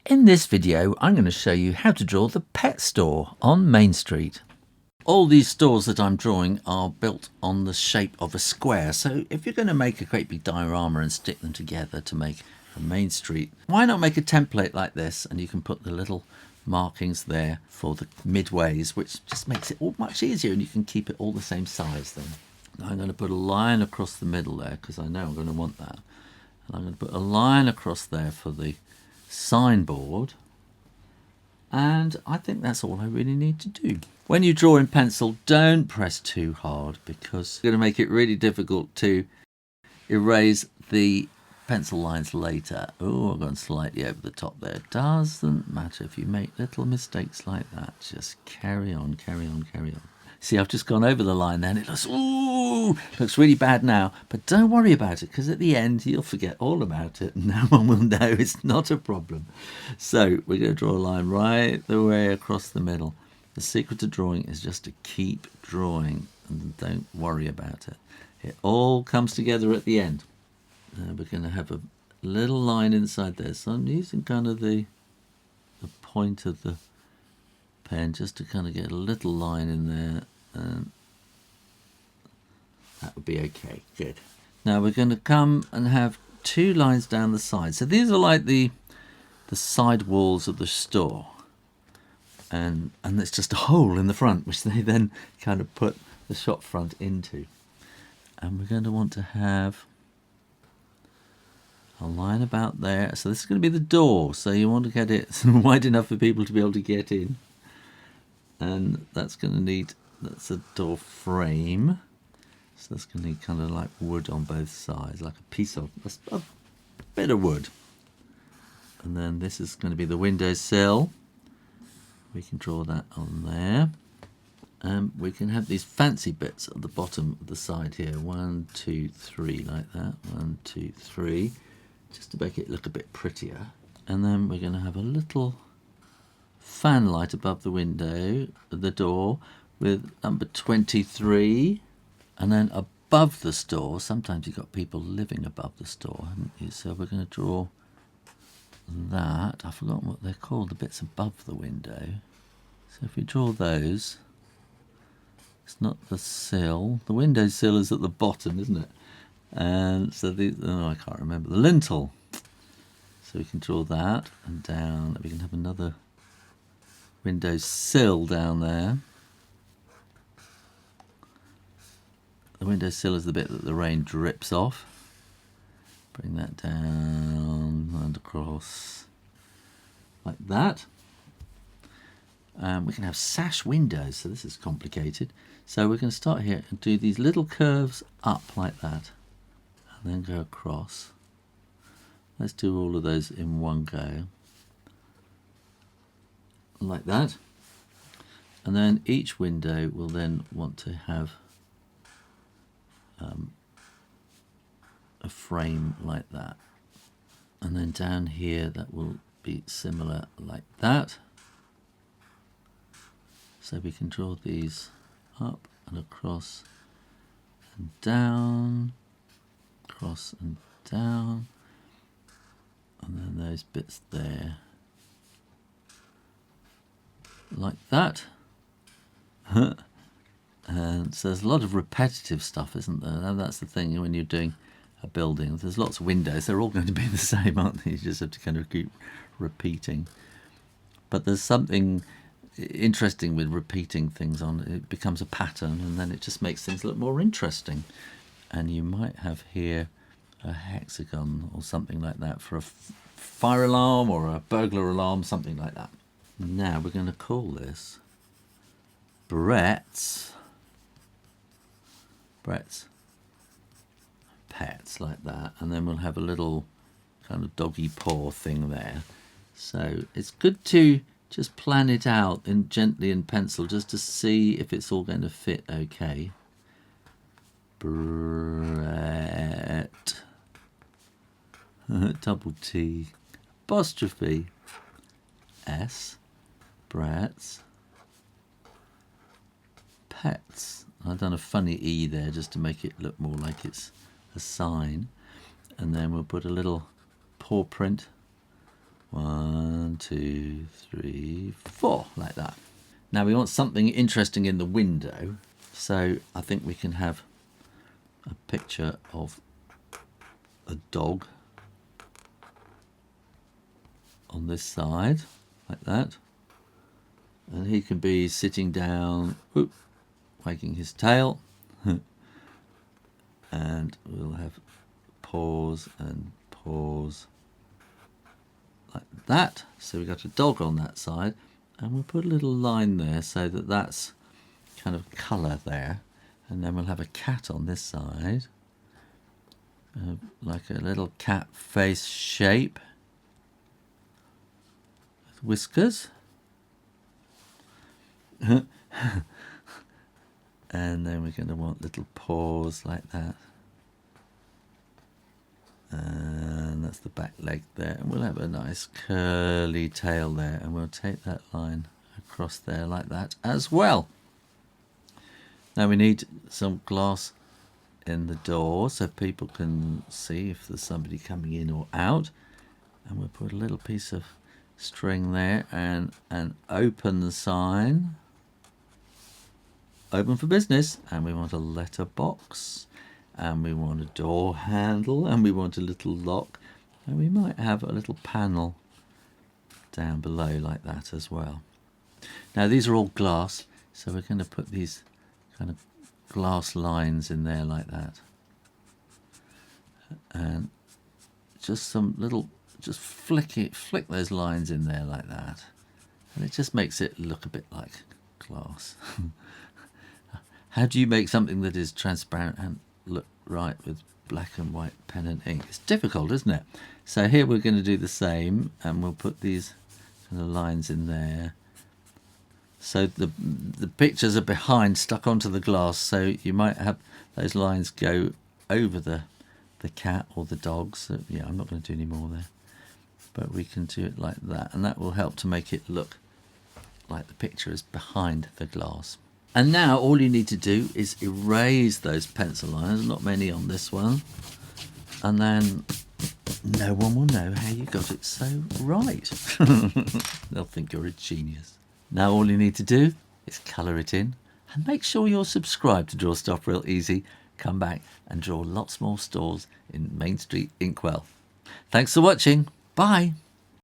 In this video, I'm going to show you how to draw the pet store on Main Street. All these stores that I'm drawing are built on the shape of a square, so if you're going to make a great big diorama and stick them together to make a Main Street, why not make a template like this, and you can put the little markings there for the midways, which just makes it all much easier, and you can keep it all the same size then. Now I'm going to put a line across the middle there because I know I'm going to want that, and I'm going to put a line across there for the signboard, and I think that's all I really need to do. When you draw in pencil, don't press too hard because it's going to make it really difficult to erase the pencil lines later. Oh, I've gone slightly over the top there. Doesn't matter if you make little mistakes like that. Just carry on, carry on, carry on. See, I've just gone over the line then. It looks really bad now, but don't worry about it because at the end you'll forget all about it and no one will know. It's not a problem. So we're going to draw a line right the way across the middle. The secret to drawing is just to keep drawing and don't worry about it. It all comes together at the end. Now we're going to have a little line inside there. So I'm using kind of the point of the pen just to kind of get a little line in there. And that would be okay. Good. Now we're going to come and have two lines down the side. So these are like the side walls of the store. And it's just a hole in the front, which they then kind of put the shop front into. And we're going to want to have a line about there. So this is going to be the door. So you want to get it wide enough for people to be able to get in. And that's going to need, that's a door frame. So that's going to need kind of like wood on both sides, like a piece of, a bit of wood. And then this is going to be the windowsill. We can draw that on there. We can have these fancy bits at the bottom of the side here. 1, 2, 3, like that. 1, 2, 3. Just to make it look a bit prettier. And then we're going to have a little fan light above the window, the door, with number 23. And then above the store, sometimes you've got people living above the store, haven't you? So we're going to draw that. I've forgotten what they're called, the bits above the window. So if we draw those, it's not the sill. The window sill is at the bottom, isn't it? And so I can't remember. The lintel. So we can draw that and down. We can have another window sill down there. The window sill is the bit that the rain drips off. Bring that down and across like that. We can have sash windows, so this is complicated. So we're going to start here and do these little curves up like that and then go across. Let's do all of those in one go. Like that. And then each window will then want to have a frame like that, and then down here that will be similar like that. So we can draw these up and across and down, across and down, and then those bits there like that. And so there's a lot of repetitive stuff, isn't there? That's the thing when you're doing a building. There's lots of windows. They're all going to be the same, aren't they? You just have to kind of keep repeating. But there's something interesting with repeating things on. It becomes a pattern, and then it just makes things look more interesting. And you might have here a hexagon or something like that for a fire alarm or a burglar alarm, something like that. Now we're going to call this Brett's pets, like that, and then we'll have a little kind of doggy paw thing there. So it's good to just plan it out gently in pencil just to see if it's all going to fit okay. Brett, double T, apostrophe S, Brett's pets. I've done a funny E there just to make it look more like it's a sign. And then we'll put a little paw print. 1, 1, 2, 3, 4, like that. Now we want something interesting in the window, so I think we can have a picture of a dog on this side, like that. And he can be sitting down, wagging his tail. And we'll have paws and paws like that. So we've got a dog on that side, and we'll put a little line there so that that's kind of colour there. And then we'll have a cat on this side, like a little cat face shape with whiskers. And then we're going to want little paws like that. And that's the back leg there. And we'll have a nice curly tail there. And we'll take that line across there like that as well. Now we need some glass in the door so people can see if there's somebody coming in or out. And we'll put a little piece of string there and an open sign. Open for business. And we want a letter box. And we want a door handle. And we want a little lock. And we might have a little panel down below like that as well. Now these are all glass. So we're going to put these kind of glass lines in there like that. And just some little, just flick those lines in there like that. And it just makes it look a bit like glass. How do you make something that is transparent and look right with black and white pen and ink? It's difficult, isn't it? So here we're going to do the same, and we'll put these kind of lines in there. So the pictures are behind, stuck onto the glass, so you might have those lines go over the cat or the dog. So yeah, I'm not going to do any more there. But we can do it like that, and that will help to make it look like the picture is behind the glass. And now all you need to do is erase those pencil lines, not many on this one, and then no one will know how you got it so right. They'll think you're a genius. Now all you need to do is colour it in, and make sure you're subscribed to Draw Stuff Real Easy. Come back and draw lots more stores in Main Street Inkwell. Thanks for watching. Bye.